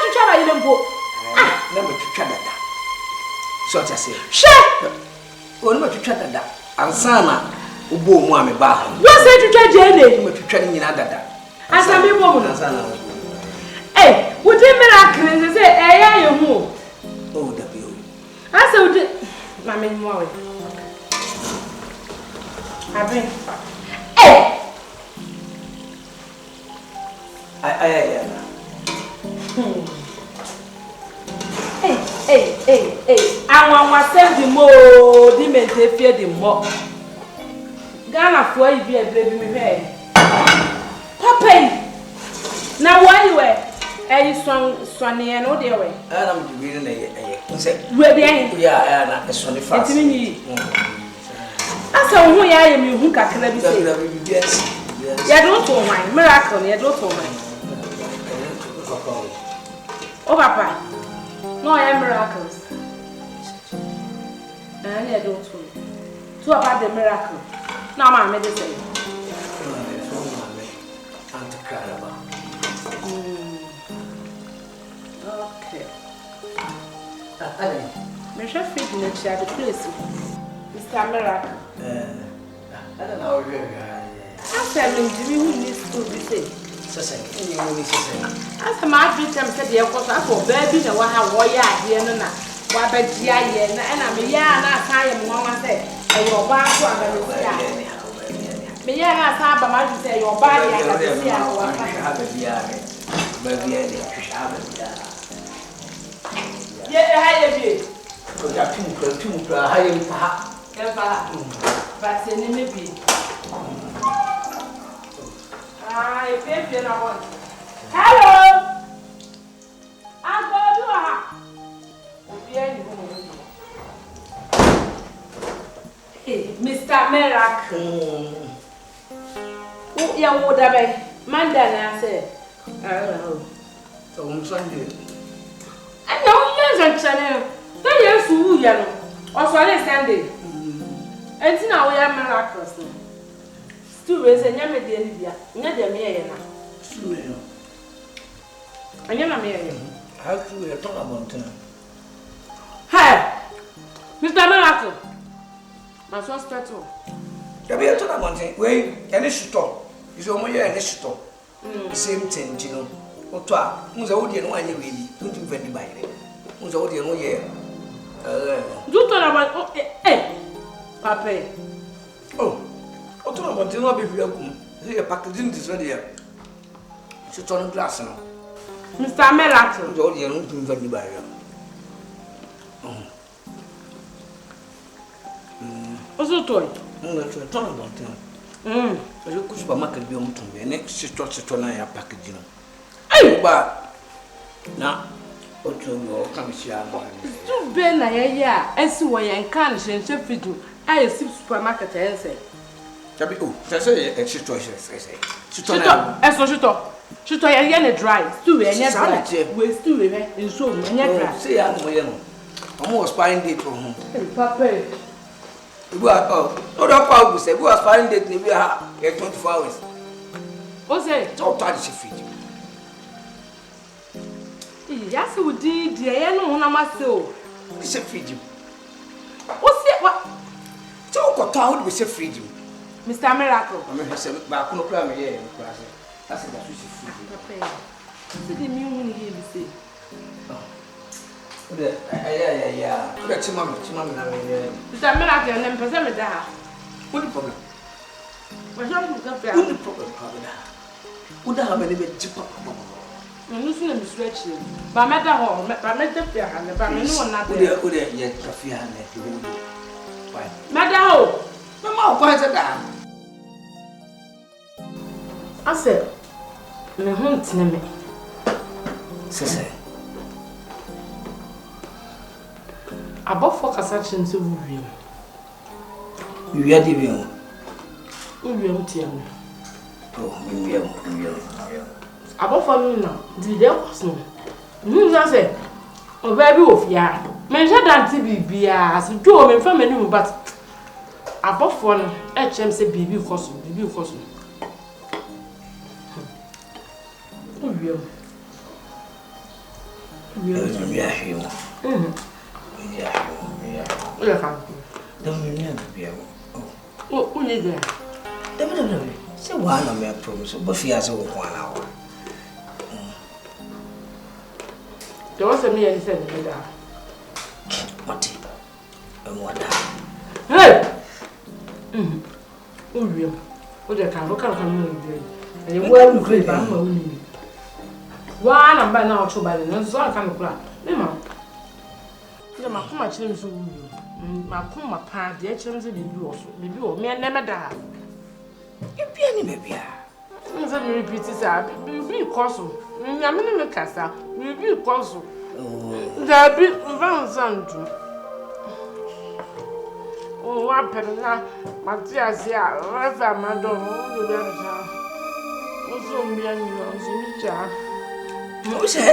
twitwa ba yele mpo. Na me twitwa dada. So what I say? Hwe. Oni me twitwa dada. Ansana ubo mu ame ba ho. Wo se twitwa Jede. Me twitwa ni nyina dada. Asa me bo mu. Ansana. Would you miracle say eh ya hu? Oh, da bi o. Asa would mama mu awe. Abin. Ay. Anwa send the mo di mente fie di mo. Ghana fo yi bi ebre bi mi hwe. Papa. Na why you were? Sonny and no dear way. I'm reading a say, we're being yeah, and a sonny fast. That's how who I am, you who can yes. Yeah, don't tell mine, miracle, yeah, don't tell mine. Oh, Papa, no, I am miracles. And I don't tell you. Two about the miracle. Now, my medicine. Okay. Me chef feed in the place. Mr. Miracle. I don't know where I said, Jimmy, who needs to be safe? As a man, said, "Dear, because I for baby, and what have warrior here, and what bed here, and I'm a yarn. I am one, I said, and your bar to me, yeah, I have a say your body, I have a year. Baby, I have a yeah, I be. Because I have two high But send me be. I pay you now. Hello. I go to her. Hey, Mr. Miracle. Oh, yeah, what I Mandana said. Oh, so on Sunday. I know yes, Channel. Then yes, who you know. Also, Sunday. And now we are miracles. Still raise a yammy dear Lydia. Never me. I never me. How do we talk about it? Hey, Mr. Miracle. My first petrol. There be a tournament where any store is only an store. Same thing, you know. Otwa, who's already no one really, don't you very by it. Who's already no year. Do talk about Papa. Oh, tournament, you know, be welcome. Here, packaging is ready. Sit on glass now. Mr. Miracle. You're already not very by it. What's the toy? No, that's a tournament. I look supermarket beyond to me, next sister packaging. Hey, but now, what you come here? Too bad, I see why I can't change a fit. I see supermarket and say, Tabi, that's a sister. Should I again dry? Stew and yet, we stew in so many. Say, I'm almost buying date from home. Papa. We are not we say we are finding date maybe 24 hours. What's it? Talk to the feed. Yes, we did. I know Namaso. It's a feed you. What's it? What? Talk about we say feed you. Mr. Miracle. I mean, I said, but I couldn't cry me here. That's it, that's what feed you. See the new here, we say. Yeah. Let's Mr. Miracle, and then present me there. What the problem? What's wrong with the problem? Would have any bit cheaper? I'm losing a stretching. But matter home, but matter fair, and but no one not there. Yet, coffee and why? Matter home. Mamma, why is that? I said, my hunt's name. Say. Above for Cassation to William. You are the William Tian. Oh, William. Above for me now, did there was no. I said, oh, baby of ya. Mention that TV as you draw me from a new, but above one, HM say baby costume. Yeah. Oh, who is there? Say one of my promise, but she has over 1 hour. There was a me and said, What? And what? Hey! Oh, real. What I can't look at me. And you were great, but I'm only. One and by now, so by the nurse, so I can't look. Mamma, my come children so my come my parent, the children say you also, maybe or me and never die. You be any baby. Let me repeat this. Be cautious. I'm in the casa. Be cautious. There be Vincent. Oh, what penna, Matthias, yeah, Rafa, Madame, also me and you, what's it?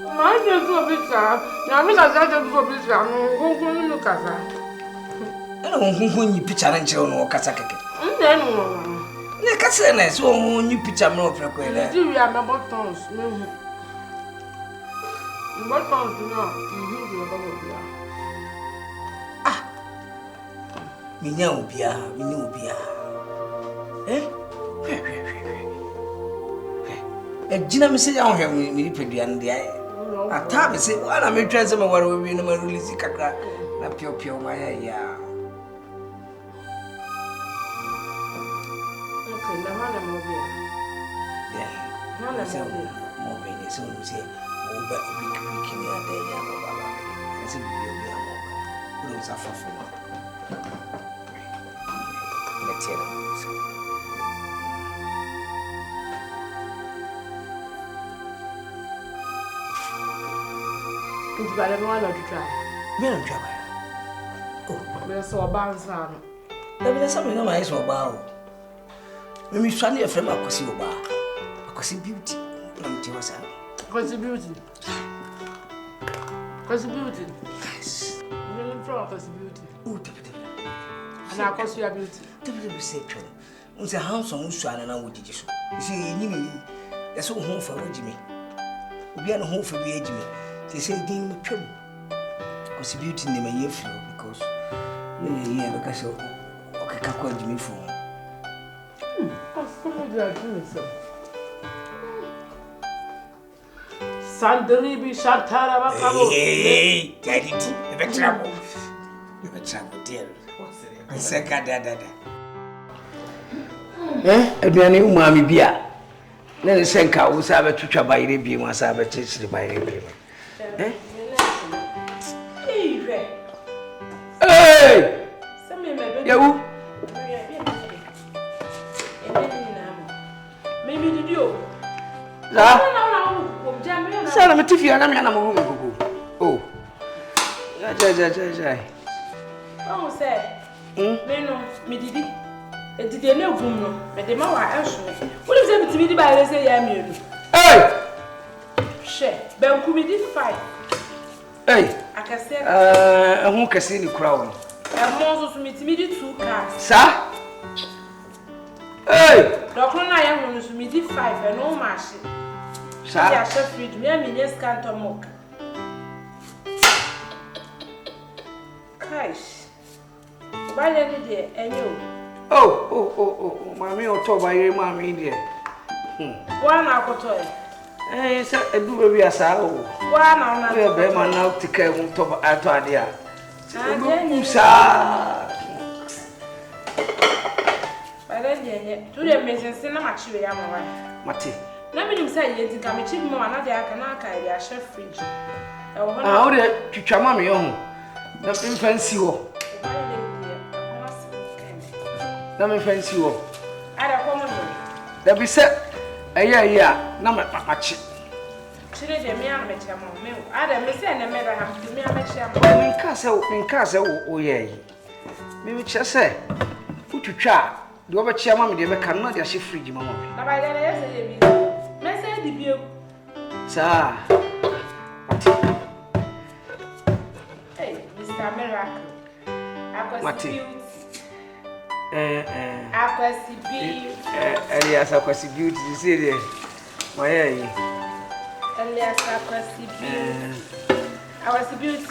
My dear, to a pizza. Now, Miss Azad to a pizza. I'm going to casa. I don't want you picture and children or Kasaka. Then, the Casana, so you picture more for a do you have my buttons? Buttons, no. We know Bia, we know Bia. Eh? A Gina Missy on him, we put the end. A time is it one I may try some of what we know release Kaka, not pure my hair. Okay, the man I'm over. Yeah, No, that's all. More being so say, oh, but we can hear the young. I said, you'll be a more. Suffer from let's hear them. It's by the one to try. Me don't try. Oh, there's so bounce on. There's something on my eyes about. When we stand here from Akwantuo, Akwantuo beauty. I'm telling you, Akwantuo beauty. Akwantuo beauty. Yes. You're from Akwantuo beauty. Oh, and Akwantuo beauty. Definitely say true. We say how some swan and I would you. You see, you that's all home for Jimmy. We are home for the Jimmy. They say, Dean McCrum. Because beauty in the year flow because because of okay, Jimmy for. Sandribi Shatara. Hey, Daddy, never trouble. Never trouble, dear. Second, Dada. Aduane umami bia. Na ne senka wo sa betwetwa bayire bi mu sa betchiri bayire bi. Hey! Same me be. Yawu. Maybe did you? Za. Sana metifi ana me na mo gugu. Oh. Ja. Oh say. Me no, me didi. E didi na egum no. Me de ma wa ehso me. Wo le say bitimi di ba ile say ya mienu. Hey! She, ben ku me di 5. Hey! Akase. Ehun kase ni kura wo. Mo so bitimi di 2 cars. Sa? Hey! Dokro na ya ho no so me di 5 e no mashi. Sa? Ya chef fridge me am ni scan to mok. Kaish. Why did it enyo? Oh, mami oto bayire mami die. Wa na akoto e. Say edu be asa o. Wa na na. We be man now tika mu to ato ade a. Sa. Bare je tu de mesense na machiwe ya mawa. Mate. Na me nim say ye tinka me chief mo na de aka na aka ya chef fridge. E wo Ah, o de twitwa mami ho. Na fancy ho. Na me fancy wo. Ada ko mo no. Da bi se eya na machi. Chire de me an me chama me. Ada me se na me da ha me an me chama. Min ka se wo ye yi. Me che se utwitwa de wo be chiama me de be kan na de ahye fridge mama me. Na ba de na ye se ye bi. Me se di bi. Sa. Hey, Mr. Miracle. Mate. Akwasi beauty. Elias Akwasi beauty, you see there. My hair. I was beauty.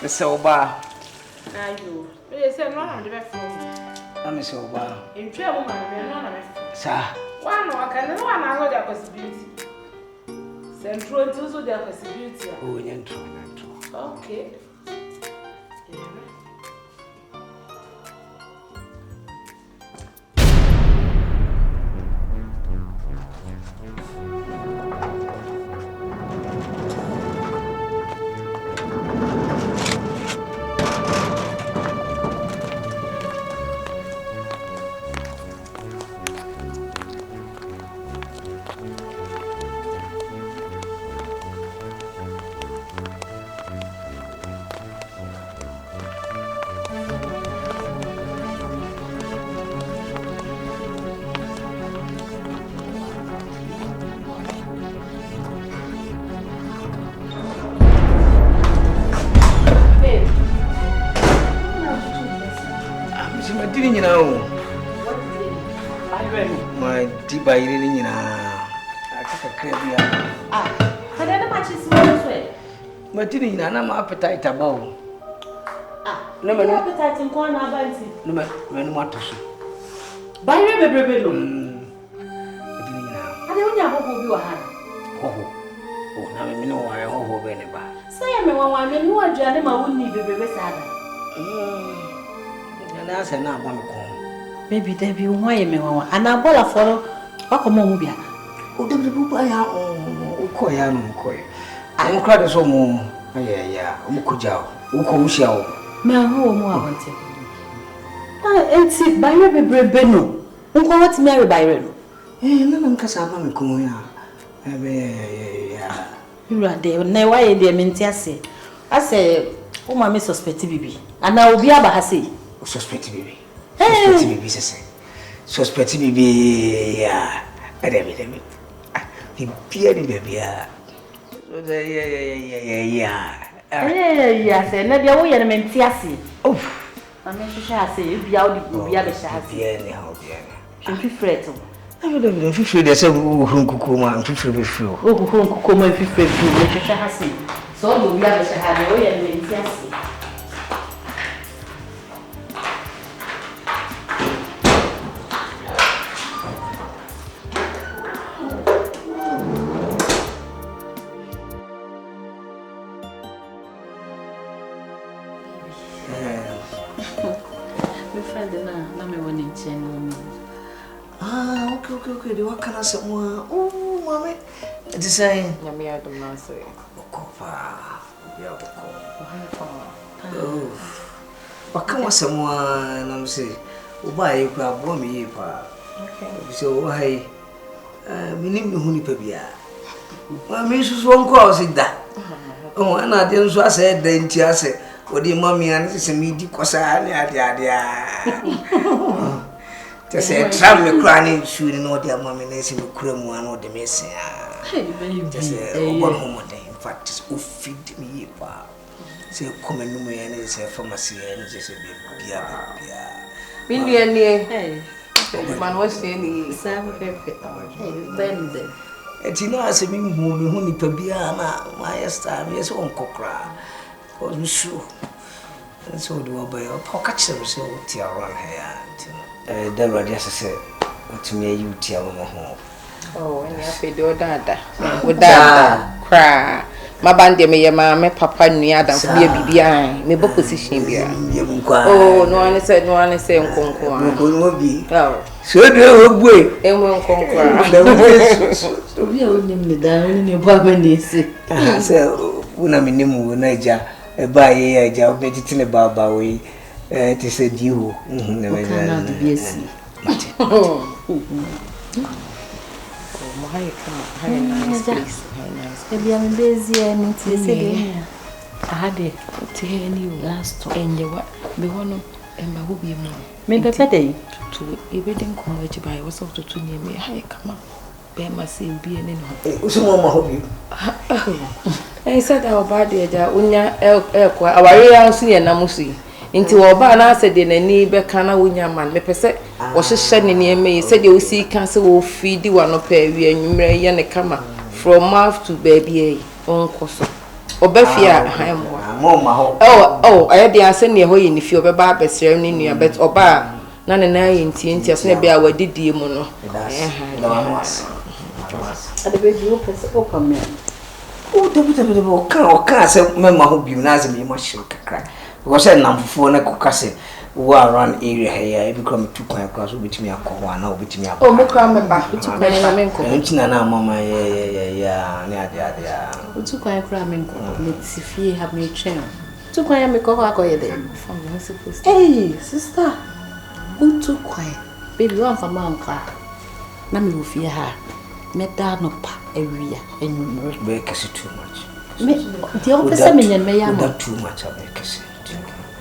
Mr. Oba. You said no, I'm the best. I'm Mr. Oba. In trouble, man, sir. One, I can know that possibility. Central to their possibility. Oh, okay. My deep by reading, I took a crabby. I don't much is way. But didn't I'm appetite above. No appetite in corner banty. No matter what to say. By river, I don't know who you are. Oh, now I know I hope anybody. Say, I'm a woman who are Janema wouldn't need to be sad. And that's enough one call. Maybe there be why me one and I bought a follow. Okomobia. Oh, the people I am Koyan. I'm quite so more. Yeah, Mukuja, Ukomusha. My home, I want it. And sit by your beno. Uncle, what's Mary Byron? Eh, no one can say I'm coming. You are there. Now, why they mean to say? I say, oh, my suspect baby. And I will be able to say, suspect baby. Suspect baby, suspect baby, yeah. I don't mean, the bearded baby, yeah. Yes, and now you're going to maintain. Oh, I'm not sure I say, you'll be out of the other side. Anyhow, Should be fret. I don't know if you feel there's a Hunkuma and Fifu. Oh, Hunkuma, if you feel, so you'll be able to have a way and maintain. Okay. What can I say? Oh, mommy. It's saying, Yami Adam Nancy. Oh, what can I say? I'm saying, oh, buy you grab me. Okay. So, why? We need me honey pebia. My missus won't cause it that. Oh, and I didn't so I said, then I said, what the mommy and this is me because I just say, travel crying, shooting all their mommy, and see the cream one or the messing. Just say, one home day, in fact, just feed me. Say, come and me and it's a pharmacy and just a baby. Hey, man, what's the Sam Pepe? Bend. And you know, I say, me who need to be my star, yes, on cockra. Because we sure. And so do I buy a pocket service tear around here. Deborah just said, to me, you tear on home. Oh, and you have to do that. With that, cry. My bandy, me, mamma, papa, and me, Adam, be behind me, book position beer. Oh, no one said, no one said, Conquer. Oh, so do way, and won't conquer. So we are only the down in your apartment. I said, when I'm in the Niger, a buy a job, meditating about Bowie. It is a dew. Cannot be a sea. Oh, my nice place. Maybe I'm busy and it's I had it to hear you last and you what be one and my will be more. Maybe better to everything come with you by was of to near me. Hi, come up. Bear my seal be an in. Someone hope you. I said our body, Unya, Awarie, I'll see a Namusi. Nti wo ba na ase de nani be kana wonya man me pese wo hyehyɛ ne ne eme se de wo si kan se wo feed wa no pa wi anwumre ye ne kama from mouth to baby e onkoso obafia hanwa mama ho aye de ase ne ho ye ne fi obeba abesere ne nua bet oba na ne na ye nti ase ne be a wadidie mu no ade be ju pese opa me o de o kan se mama ho bi na ze me ma hye kakra because I am for na kokase wo around area here e become too kwan kwa so betimi akọ na obetimi akọ o mo kwa me ba tu kwan na me nko ntina na mama ya ne ade tu kwan kra me nko me tifie ha me twen tu kwan ya me ko akoye de from no supposed hey sister tu kwan baby one for man ka na me ofie ha me da no pa ewia enumre be kase too much me the officer me nyen me ya mo too much be kase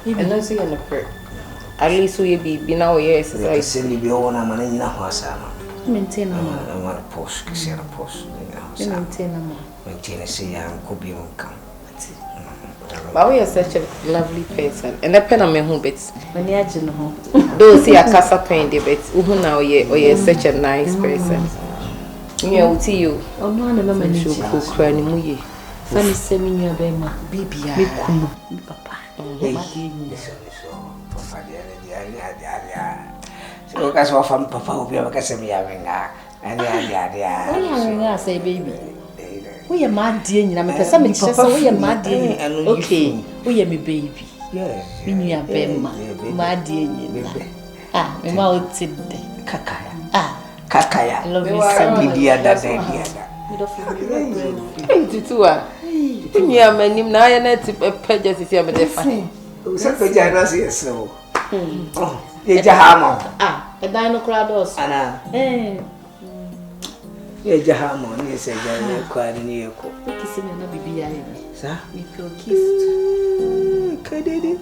and no see in the at least we be now yes I say be ona mana nyina ho asama maintain am I want to post kase na post maintain am maintain say ya ko bi on kam but we are such a lovely person and that pen on me home bits when you agin ho those see a casa pen de bits who now ye such a nice person me I will tell you oh no na mama ni ko kra ni mu ye fani se mi nua be ma bibia me kunu mi papa so ka so fam papa obi ba ka se mi ya menga ani ya say baby we ya ma die nyina me pesa me kire so we ya ma die okay we ya me baby yes mi nua be ma die nyina me ma o tidde kakaya love you so dia da tutua ni amanim na ya na ti peja sisi amede fa so peja na se so ye jahama e dan no krados ana ye jahama ni se ja kwa ni ye ko kisi me na bibi ya ye sa me feel kissed kadede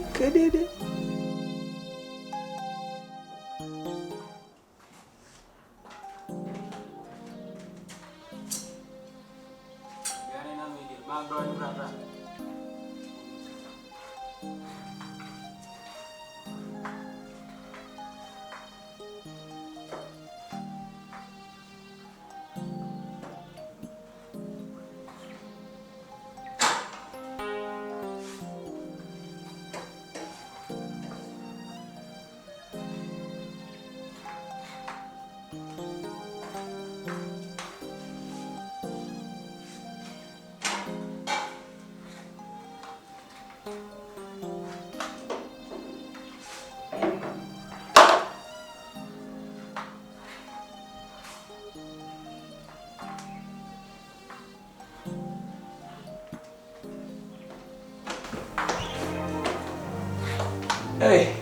Hey.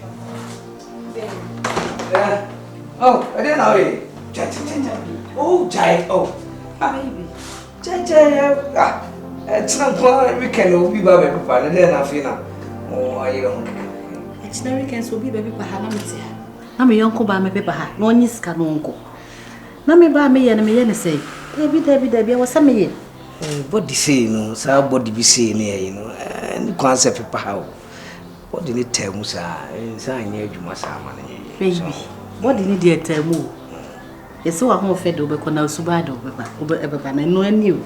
Oh, I didn't know it. Oh, Jai. Oh, baby. Jai. It's not fun. We can all be baby papa. I didn't have enough. Oh, I don't. It's not weekend so be baby papa na me tia. Na me yonko ba me pepa ha. Na onyi sika no nko. Na me ba me ye na me ye ne say. David, I was some ye. Body say no, so body be say you know. And concept pepa how. What did it tell Musa? Sign you must have money. Baby, what did you dare tell me? Yes, so I'm fed over Conal Subado, over Eberban, and no one knew.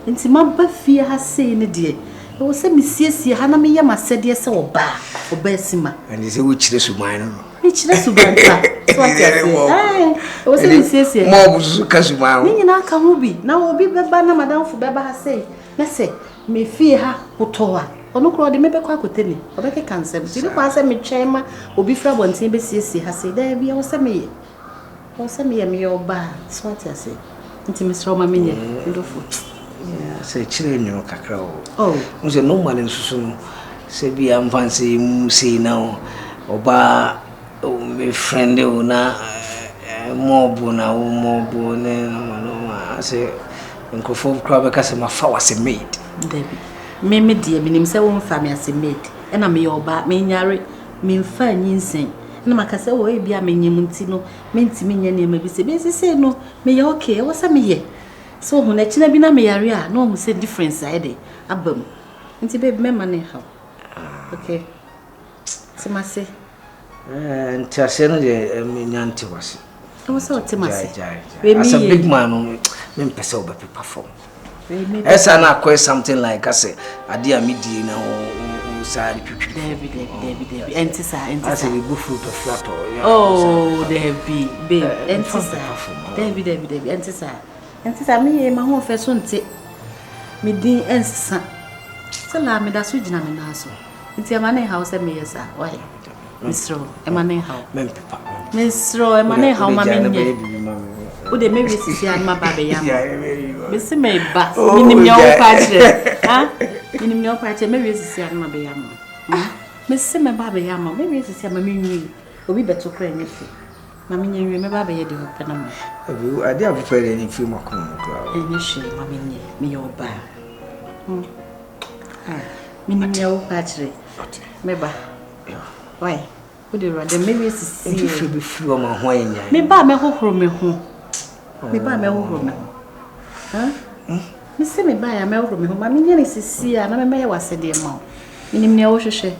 And Simba fear has seen a dear. It was a Missus Hanami Yama said yes or bar or Bessima. And is a witch this minor. Which that's it was a Missus More Casuma. Nina Kamubi, now will be Babana Madame for Baba has said. Let's say, me fear her, Potoa. Ono kro de mebe kwa koteni obeke kansem ti kwa se me twema obi fra bonten be siesie ha se da bia wo se me me oba so ati ase nti me sro ma menye ndofo yeah se chire nyo kakra oh nse normal nsusu no se bia mfanse mu sei na oba me friend o na mobo na wo mobo ne no ase nkofo kra be kase ma fa wase made Debbie me die minim se won fa me ase made e na me oba me nyare me mfa nyinsen na makase wo e bia me nyim nti no me ntimi nya ne ma bi se be se no me ye okay wo sa me ye so hu na china bi na me yare a no hu se difference ai de abam nti baby me ma ne ha okay Timase. And Tiaseno, Nyanti was. I was so Timase. As a big man, men person will be perform. As I now something like I say, I dear midi now, side Debbie, Antissa, and I say we go through the flat. Oh, Debbie, babe, Antissa, Debbie, Antissa, me, my home first one take me dean and son. So, la me that's which name now. It's your money house and me, sir. Why, Miss Rowe, a money house. Miss Rowe, a money house, mammy. Would they maybe see my baby? Miss May Bass, minimum your party, huh? Minimum your party, maybe see my baby. Miss my baby, maybe see my mini. We better pray anything. Mammy, you remember baby, you open I didn't prefer any few more crowd. And you shame, mammy, me your bar. Minimum your party. Maybe. Why? Would you rather maybe see you be few of my wine? Maybe I'm a whole room. Me buy me home. Huh? Me say me buy a me home. Ma me nyane sisi a na me me wase de ma. Minim ne wo hwehwe.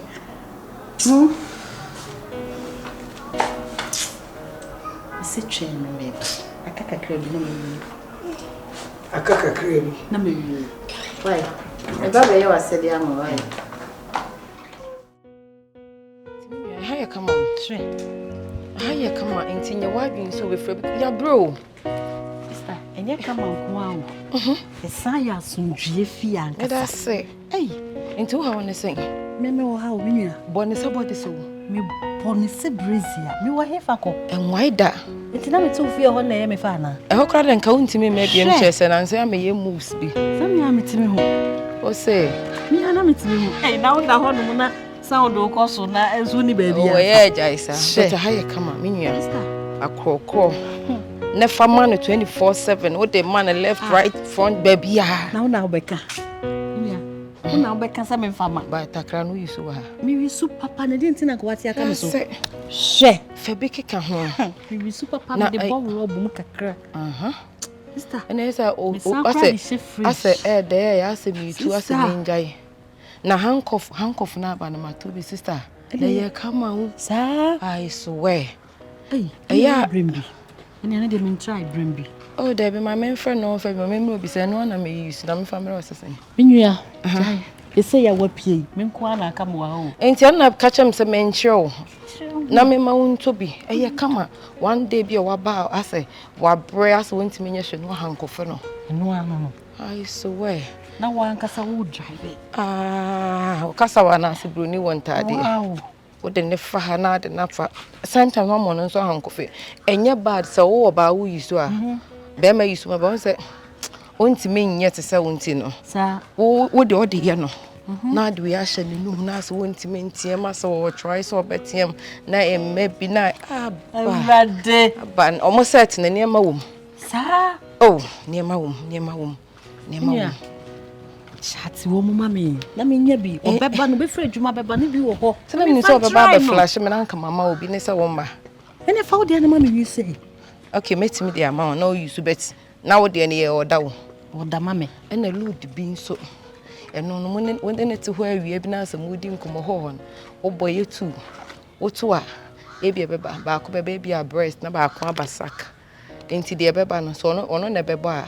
Me say train me me. Akaka krebi na me. Akaka krebi na me. Why? Me ba be wase de ama why? Hiya come on. Hiya come on. Ain't you why so we free? Yeah, bro. Enye kama nko esa ya sunjie fi anka. That's it. Hey, into how wanna sing? Me wo ha o menua. Boni se body so. Me boni se brazia. Me wo hefa ko. En why da? Enti na me to fi ho na ye me fa na. E ho kra den ka untimi me bia nchese na nse me ye moves bi. Sam ya metimi ho. O say, me ana metimi ho. Eh na wo da ho no na sound o ko so na enso ni ba bia. Oh yeah, Jaisa. But how you come on, menua? Akro. Never man 24/7. What the man left, right, front, baby. Now beka. Yeah. Now beka sa me fama. Ba takra no yiso ha. Me wisu papa na didn't na kwati aka me so. She. Febeke ka ho. Me wisu papa na de bo wo bum kakra. Sister. And esa ase there ya ase me tu ase me njai. Na handcuff na ba na matobi sister. Na ye come out. Sir. I swear. Hey, yeah, Brimby. And I didn't try Brimby. Oh, Debbie, my main friend, no, for my memory, be saying one of me use them family or something. Minya, you say I will pay. Menkwana come wow. Ain't you not catch him some men show? Na me ma won to be. Eh, come one day be a waba. I say, what brass went to me, no handcuff no. No. I swear. Now one casa would drive it. Ah, Casawana, Bruni one tadi. Wow. What the never had enough. Sometimes one morning so handcuff. And your bad so about who you saw. Bema used to my bones say, won't mean yet to say, won't you know? Sir, what the order, you know? Now do we actually know Nas won't mean TMS or try so bet him. Now, maybe not. But almost certain near my womb. Sir, oh, near my womb. Shati wo mama na me nya bi obeba no be frɛ dwuma beba ne bi wo ho so na me so obeba be flash me na nka mama obi ne se wo ma ene fa wo de na mama wi say okay metimi de ama na o use bet na wo de ne ye oda wo oda mama ene load bi nso eno no mo ne te ho awie bi na asem odi nkomo ho hon wo boye tu wo to a e bi beba ba ko beba bi a breast na ba ko abasak enti de beba no so ono na beba a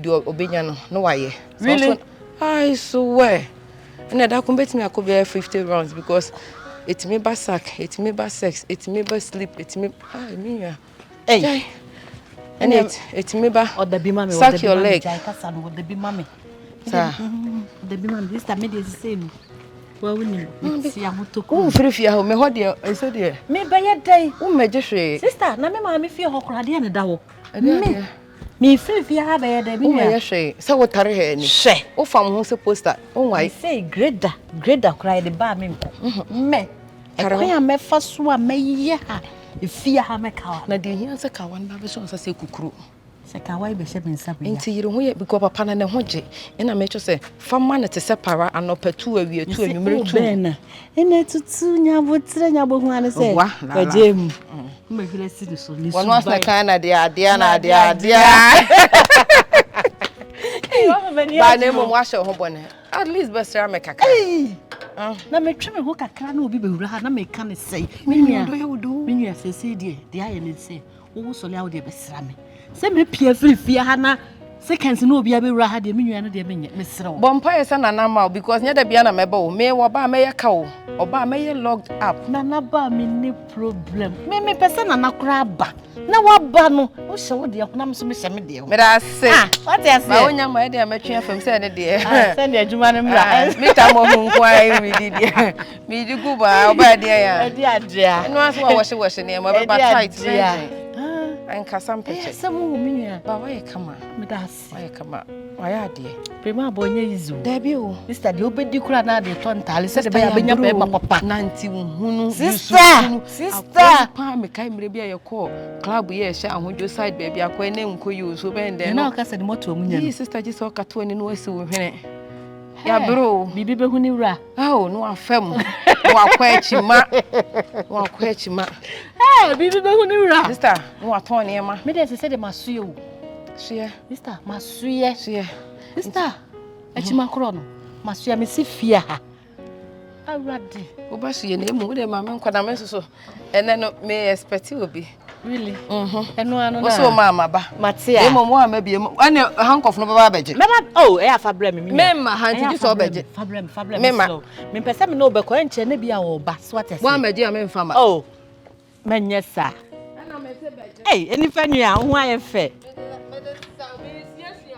de obenya no waye really I swear. And that can bet me I could be 50 rounds because it's me by sack, it's me by sex, it's me by sleep, it's me. I mean, hey. And it's me by. Or the be mommy. Suck your leg. Would the be mommy. Sir. The be mommy. This time it is the same. Well, we need to see a motor. Oh, free you. Me what dear? I said dear. Me by a day. Oh, my sister. Na me mammy feel how crowded and a daw. Me free if you have a day. Oh, my she. So what are you? She. Oh, from who's supposed to? Oh, I say, Greda cried the bar me. Me. I me first one, me ya. If you have a car, na the years a car, one never shows us a cuckoo. Sakawai be shepping something. Into you don't because papa and a hoje. And I make you say, from man to separate and up to a year to a number two. And it's two would say, I say, what, Jim? Maybe see the solution. One was the kind of Diana. By name of wash your home. At least, Buster, make a Na me twa me ho kakra na obi bewura ha na me ka ne sei. Me nua sese de aye ne sei. Wo so le awo de besra me. Se me pia frifia ha na seconds no obi abewura ha de me nua no de menye me sere wo. Bompa yesa nana ma because nya da bia na meba me wo ba me yeka wo. Oba me ye logged up. Nana ba me ni problem. Me pese nana kura ba. Na wa ba no wo hye wo de na me so me hye me de. Me da se. What you say? Ba wonya ma de amatwe afam se ne de. Send the adwuma no mra. Me ta mo hu nko ai me di de. Me di gu ba oba de ya. E di adria. Eno aso wa wo ne ma be ba tight. Anka sampeche. Samu minua. Ba wa ye kama. Me da se. Wa ye kama. Wa ya de. Prima bonye yizu. Da bi o. Sister de obedi kura na de to ntale se de be ya benya pe papa. Nanti hunu. Sister. Pa me kai mre bia ye ko club ye hye ahojo side baby akwa ne nko yi so ben de. Na o ka se de moto omunya. Yi sister ji so ka to ni no asi wo hwene. Ya bro. Bibi be hu ni wura. Oh, no afem. No akwa echima. No akwa echima. Bibi be hu ni wura. Sister, no aton ne ma. Me de se de masuye o. Suye. Sister, masuye. Suye. Sister, echima kro no. Masuye me si fia ha. Awrade. Oba suye na emu de ma me nkwada me so. Ene no me expect obi. Really? Eno anu na. Wo so ma ba. Matia. Emo mo amabie mo. Ane handcuff no baba beje. Oh, fa brem me. Mema hanti ji so beje. Fa brem. So. Me pese me no be ko enche na bia wo ba so atese. Wo amadi a me mfa ma. Oh. Menye sa. Ana me se beje. Hey, eni fa nua ho aye fe.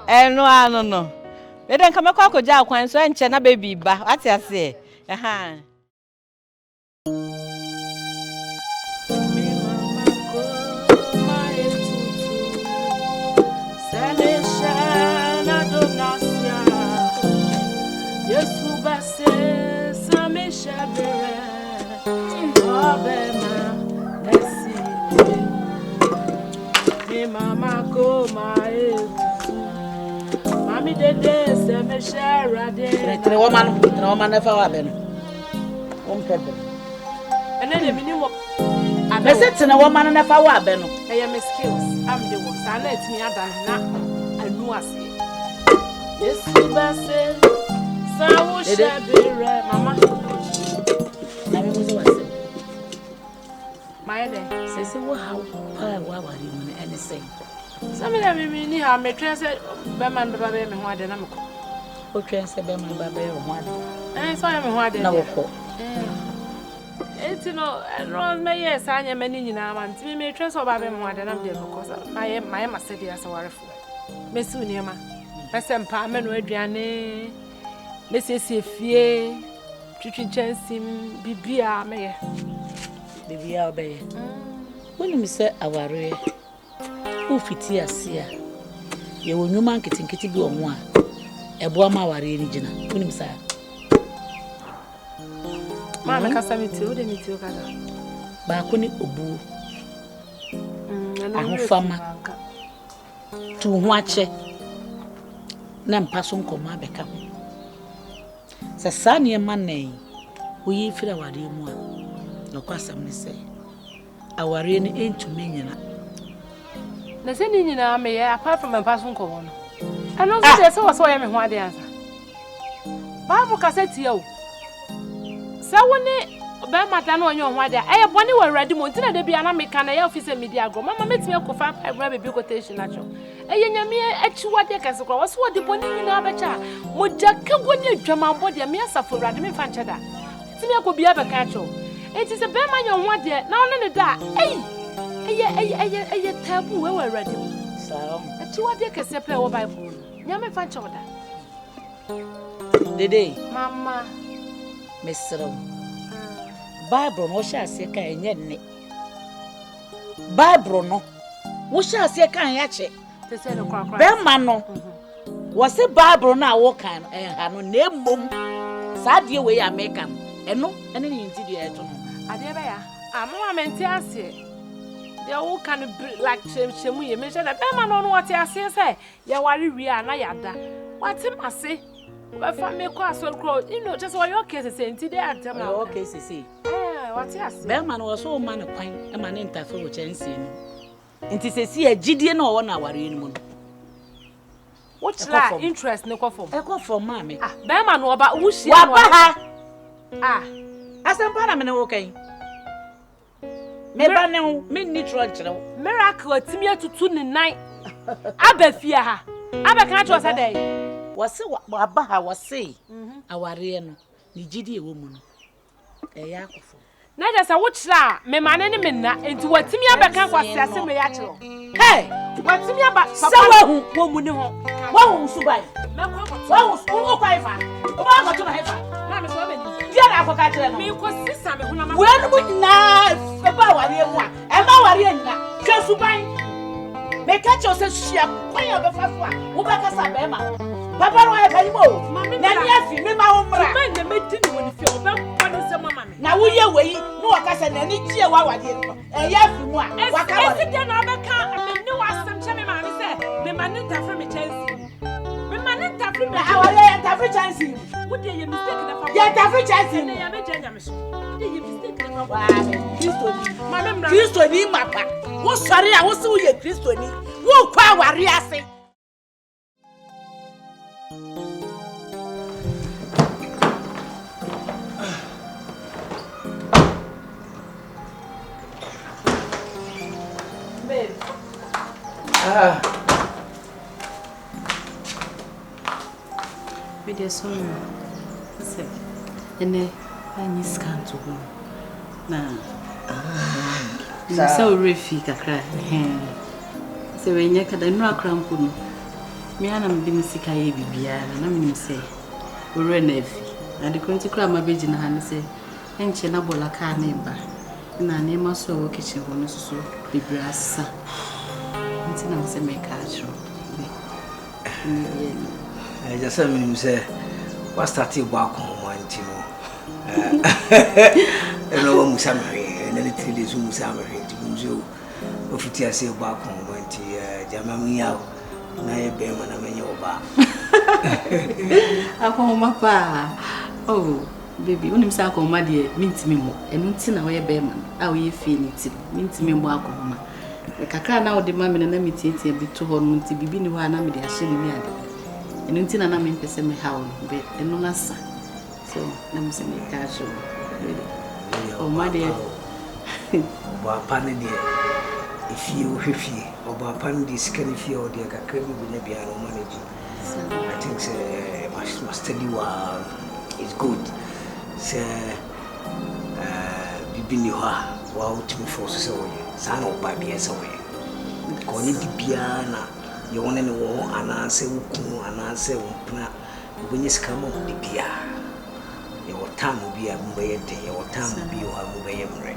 Eno anu no. Me den ka me kwa koja akwan so enche na baby ba. Atese. Mama go my Mami Dede se me share de. Tre woman na fa wa be no. Won pebe. Ene de minimo. Me se tene woman na fa wa be no. Eye me skills. Am de wo sa na etimi adan na anu ase. Yesu ba se sa wo share be mama. Na me mo se wa se. My day. Se wo how pa wa wa ri mo na ene say. Some of them ni ha me twen se be man be ba be me ho ade na me ko. O twen se be man ba be ho ade. So ya me ho ade. Na wo ko. Enti no me yes anya mani nyina ma ntimi me twen so ba be me ho ade na me de ko so my masedi asa warefo. Me su ni ma. Pese mpa me no aduane. Me siesie fie. Twitwi chansim bibia me ye. Bibia obeye. Woni mi se Awarie. Ufiti asia ye wonwuma nketinketi bi omo a ebo ama Awarie ni gina unim sa ma me kasa miti o de miti o kasa ba ko ni obu ahofama tu ho ache na mpaso nkoma beka sa sane man nei wo yi fira Awarie mu a no kwasam ni se Awarie ni entumi nyina na se ni nyina me ya apart from mpaso nkoma no ano so se so ya me ho ade ansa Bible cassette o sa woni be mata na onye ho ade e boni we ready mo ntina de bia na me ka na ya office media agro mama metime ko fa bra baby quotation na cho e nyame echi wade kase kro wo so wode boni nyina abecha mo jaka goni adwama bode me asafo rade me fa nche da time ko bia be ka cho e ti se be ma nyo ho ade na one ne da eye tabu we ready mo sa echi wade kase play wo Bible nyame fa nche da Dede mama mesro Bible no sha ase kan enye nne Bible no wo sha ase kan ya che te se no kwa be ma no wo se Bible na wo kan ha no na emmom sa de we ya make am eno ene ni nti de eto no ade be ya mama menti ase de wo kan like shemu ye me sha da be ma no no what ase say ya ware wi a na ya da what mase we fa me ko asol kro just what your case say nti de antem na okay sisi what ase be ma no wo so ma ne kwan e ma ne ntafe wo chansi no nti sisi agidie na wo na Awarie ni mu no what la interest ne ko fom e ko fom ma me be ma no oba wo hia wa ba ha Ah, asempa na me ne wo kan. Me ba ne ho, me ni tro nkyere wo. Miracle atimi atutu ne nan. Aba fie ha. Aba kan to say dey. Wose aba ha wose. Aware no, ni gidi e wo mu no. Ya akofo. Na je say wo kira me mane ne me na enti watimi aba kan kwase ase me ya kiro. Hey, watimi aba papa wo mu ni ho. Wo subai. Wo kwai fa. Wo ba to na hefa. Na me so ba ni. Dia na akoka kire no. Me ko sisa me huna ma. Wo anu mu nyina e ba aware mu a. E ma aware nyina. Hwe subai. Me catch you say shia kwan ya be fa so a. Wo ba kasa be ma. Papa no e fa ni mo. Na ni afi me ma ho mra. Me na me di ni woni fie oba kwa ni se mama me. Na wo ye wei no wa kasa na ni gie wa aware no. E ya afi mu a. Wa ka wa. Esi de na be ka me ni wa asem che me ma me se me ma ni ta fra me chance. Me ma ni ta fra me. Aware ya ta fra chance. Wo de ye mistake na fa. Ya ta fra chance. Ne ya me janya me so. Wo de ye mistake na fa. Wa Kristo ni. Ma me mra. Kristo ni mapa. Wo sori a wo se wo ye Kristo ni. Wo kwa aware ase. Me dey so say ene anyi scan to go na so refi kakra se we nya kada no akra mpo no me ana me de misika ye bibia na me say ore na afi na de konti kra ma beji na han say enche na bola ka na ba na ne ma so wo kitchen ho no so bibia sa nti na se me ka achro I just said me say what started back on you know. I know what Musamari and then 3 days Musamari to Muzo of it I say back on went to Jamamia na ye be man amenye oba. Akwa mapa. Oh baby, unim say akwa ma de mintimi mo. Enu nti na we be man. A we feel nti. Mintimi mo akwa ma. Kakra na wo de ma me na mitietie bi to ho no nti bibi ni ho na me de ahye ni ade. Enu nti na na me pese me hawo be enu na sa. So na me se me ka so. Oh my dear. Oba pane de ifie o hwefie. Oba pane de scan ifie o de kakra bi na bia no manage. I think say must study well. It's good. Say bibi ni ho wa utimi force so we. Sana oba bia so we. Ko ni bia na ye wona ne wo anase wuku anase wumpna ubunye skama de bia ye wotamu bia mbaye de ye wotamu bia wa mbaye mre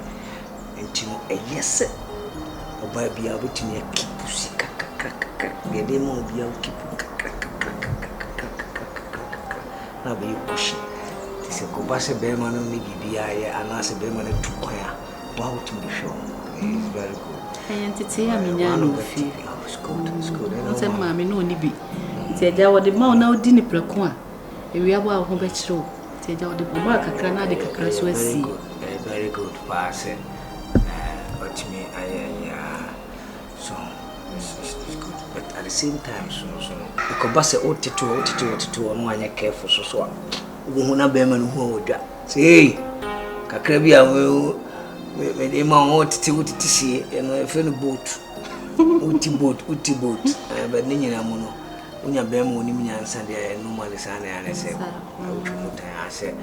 entino eyese oba bia botini akipu sika kakaka ye de mo bia akipu kakaka na be kushi tise ko base be ma no ni bia ye anase be ma na tukwaya wa utimi show is very good ayentete ya minya no fi nse maame no ni bi nti eja wo de ma na odi ni preko a ewi abo a ho be kire o nti eja wo de bo ma kakra na de kakra so asi very good pass but me so it's good but at the same time so because base otito no anya careful so wo hu na be ma no hu odwa say kakra bi a me de ma ho otiti sie no efe no boat uti boat but ni nyina mu no unya be ma oni nyansa de normally sana ya say utumuta ya say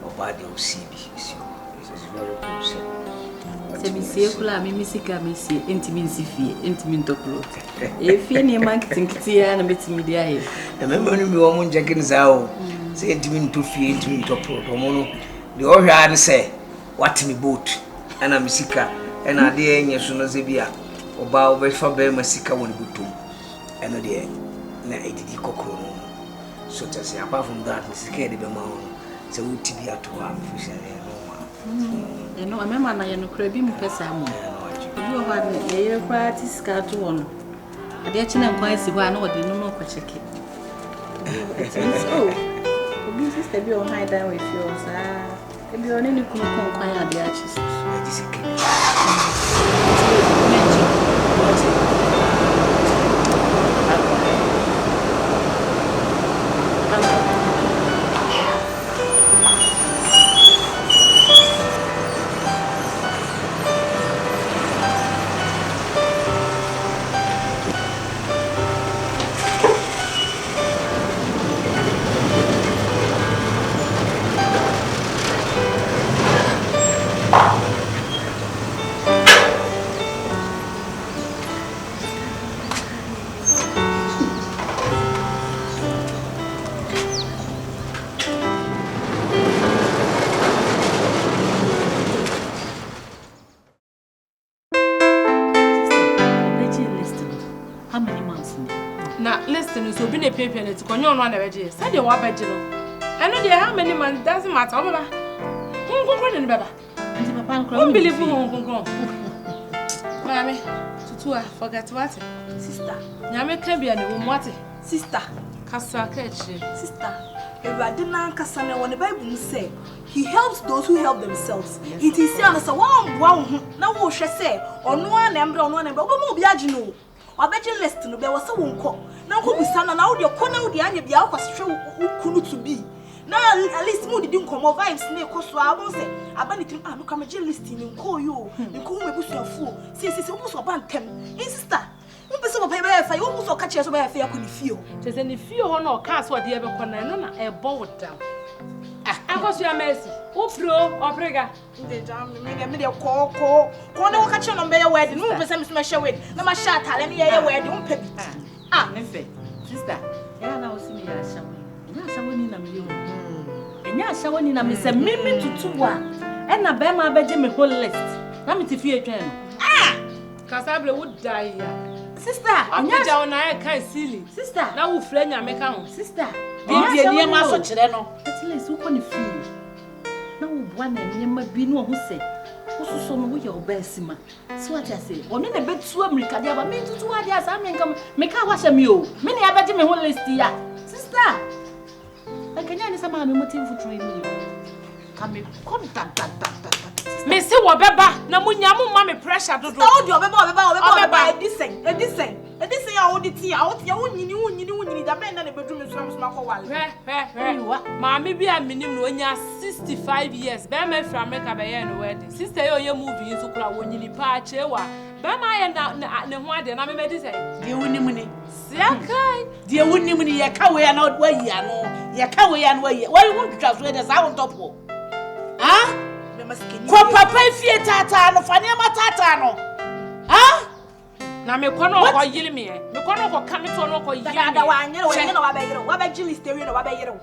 obadi usibi is very good so se mi sie kula mi misika mi sie entimi nsifie entimi ntoklo efie ni marketing kitia na betimi dia he e member ni mi wo mo njakin sao say entimi ntofie entimi ntoklo to mo no de o hwa ne say watimi boat ana misika ena de enye so no ze bia oba obefa be masika woni butum eno de na edidi kokoro no so tase apart from that misika de be ma ho se wuti bia to am fisha no amema na ye no kra bi mu pesa mu bi o ba ne ye kwa tiska to wono ade a chine nkwan si ho a na ode no no kwa cheke so obi sister bi o hide down with you sa ebi o ne ni kunu nkwan ade a chi so disike Na listen, so be a paper and it's on your one of it. Said you want better. I know how many months doesn't matter. Who go run in Baba? And Papa won't believe who won't go. Mammy, to forget what? Sister. Yammy can be a woman what? Sister. Cassa catch. Sister. If I didn't Cassandra when the Bible say he helps those who help themselves. It is said as a wow, now what shall say, or no one number, but what be agino? I bet you less to know there was a won't call. Now who be son and out your corner with the anya be out was true who could to be. Now at least moody didn't come over vibes snake cost I won't say. I bet it I'm come a jail listing and call you. You call me your fool. See, almost a band tem. Sister. Some paper if I almost catch us where I feel couldn't feel. There's any few or no cast what the ever corner, no, a boat down. I was your mercy. Oh, bro, or brega. The jam made a call. Corner catch on my wedding, no, but some smash away. No, my shot, any wedding, pep. Nefe, sister, now see me as someone in a million. And yes, someone in a miss a minute to 2 and a bear my bedroom whole list. Let me to fear them. Casabla would die here. Sister, I'm not down. I can't silly. Sister, now we'll flame your make sister. Dear Master Chileno. At least who can feel? No one and you might be no who say. Also, so with your best, man. So what I say, or in a bed swim, Ricardia, but mean to 2 ideas. I mean, come make her wash a mule. Many I bet him a whole list here. Sister, I can answer my motive for training. Come in, contact. Missy Wabeba, Namunyamu, mammy pressure to do your Baba. This thing, I hold it here. Out your own, you need a man and a bedroom is from small while. Mammy be a minimum when you're 65 years. Bear my from make a bayan wedding. Sister, you're moving into crowd when you depart. Bear my and out the one, and I'm medicine. Dear Winnie Money. Siakai, Dear Winnie Money, your coway and out where you know. Your coway and where you. Why you want to translate as I want to? Ah? Kwa papa fie tata no fania matata no ha na me kono ko yiri me kono ko kamito no ko yiri da wa anyere wa nyina wa bayiro wa ba gilistery no wa bayiro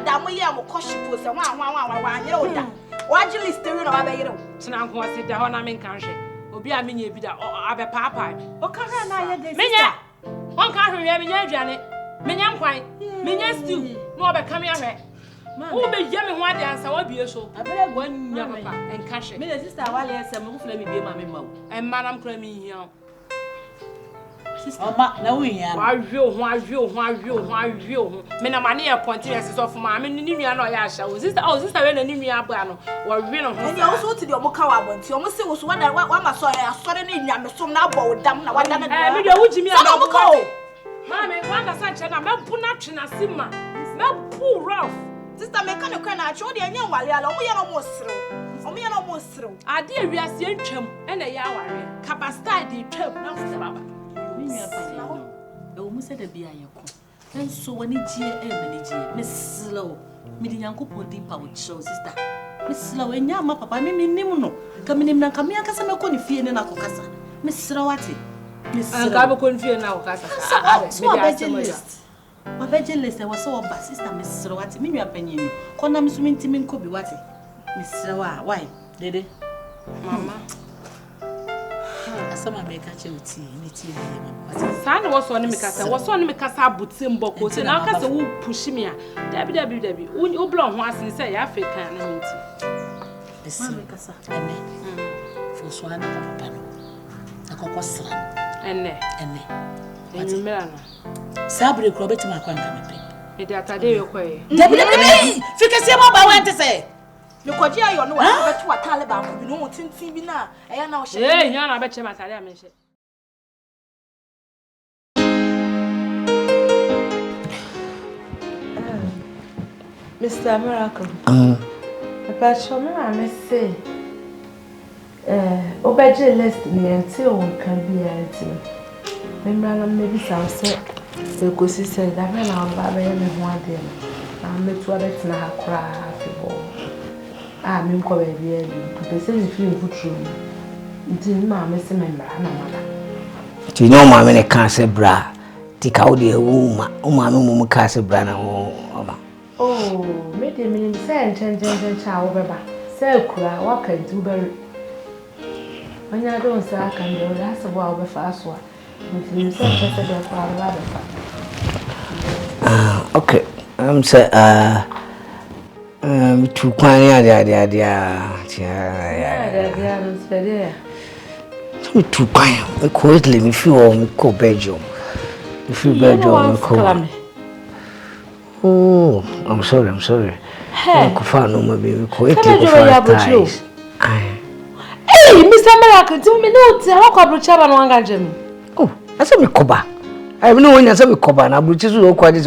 da mo ye am koshipo se wa anyere o da wa gilistery no wa bayiro tena ko se da ho na me nkan hwe obi a menye bi da abe papa o ka hwe na ye de menye on ka hwe ye menye aduane menye nkwan menye stew no obe kam ya hwe who be yummy one dance? I will be so. I better one young papa and cash it. Me sister, while I say, move let me be my mouth. And Madame Clemmy here. Sister, no, we are. Why you? Men a money appointed as of my minion or Yasha. Sister, sister, when a new Yabano or Reno. And you also to the Omokawa once. You almost was one that one I saw a sudden in Yamasom now, but damn, I done it. Would you mean about Mammy, one of such and I'm not put up in a simmer. Not poor rough. Sister, make a cry. I showed you a young while we are almost through. We are almost through. I dear, we are seeing chum and a Awarie. Capasta, the trip, now, Baba. I almost said a beer. And so when it's here, Miss Slow, meeting Uncle Podi Power show, sister. Miss Slow and Yama, Papa, Mimino. Coming in and coming, I can't make fear in Akokasa. Miss Slowati. Miss Gabo couldn't fear now, Casa. So I bet you list. My bedroom list was so bad, sister, Miss Slowati. Me, your opinion. Con I'm swimming Timin Kobe, what? Miss Slowa, why? Dede? Mama. Some make a tea. Son was on me, Casa, was on me, Casa, Butsim Bocos, and I Casa who push me. Debbie, when you blow once and say Africa and meet. Mamma Casa, for Swan and Pano. A cocos and Sabri Crobet to my quantum. It at a day away. Debbie, you can see what I want to say. Look what you know what Taliban, you know, since Sibina, I know she. I bet you my Italian. Mr. Miracle. But show me, I must say, obey list me until one can be anything. Remember, maybe some say, the goosey said, I ran out by one day. I met to other than I cry. I'm going to be able to say if you put through. Didn't mamma say, member, you know, my can't say bra. Take out the woman, mamma can't say brana. Oh, made a minute, say, and child, say, cry, walk and do berry. When I don't say I can do that's a while before us. Okay. Say to kwani me to kwani me quietly me feel me go Belgium. Me feel Belgium me. Oh, I'm sorry. Hey, I can't no more baby. Quietly go for Hey, Mr. Miracle, do me no how come Chaba no anga jam? Oh, I said me koba. I know when you say me koba na bruchi so kwa dis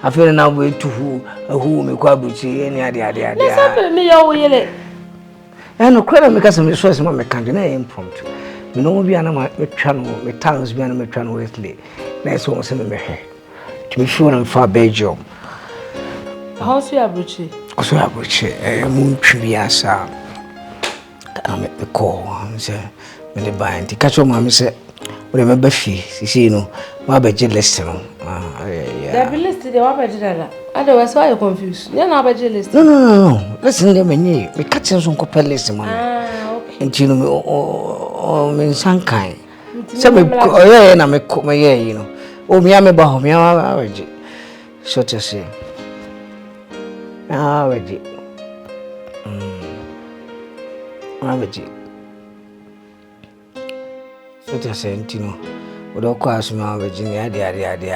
I feel now we to who me kwa bruchi any ade. Let's have me your way. I no credit me case me so say me kan na impromptu. Me no bi ana me twa no me towns bi ana me twa no weekly. Na so say me hwe. To me feel am for Belgium. How so abruchi? So abruchi mu twi asa. Kana me call say me the buy anti catch my me say we remember fee see no ma be list no the list dey wa be that otherwise why you confused you na be list no listen dey me catch so ko pe list man okay anti no me sankai say me na me you know o me ba ho me awaji so to say awaji awaji so to say antino we don't call us me awaji ni ade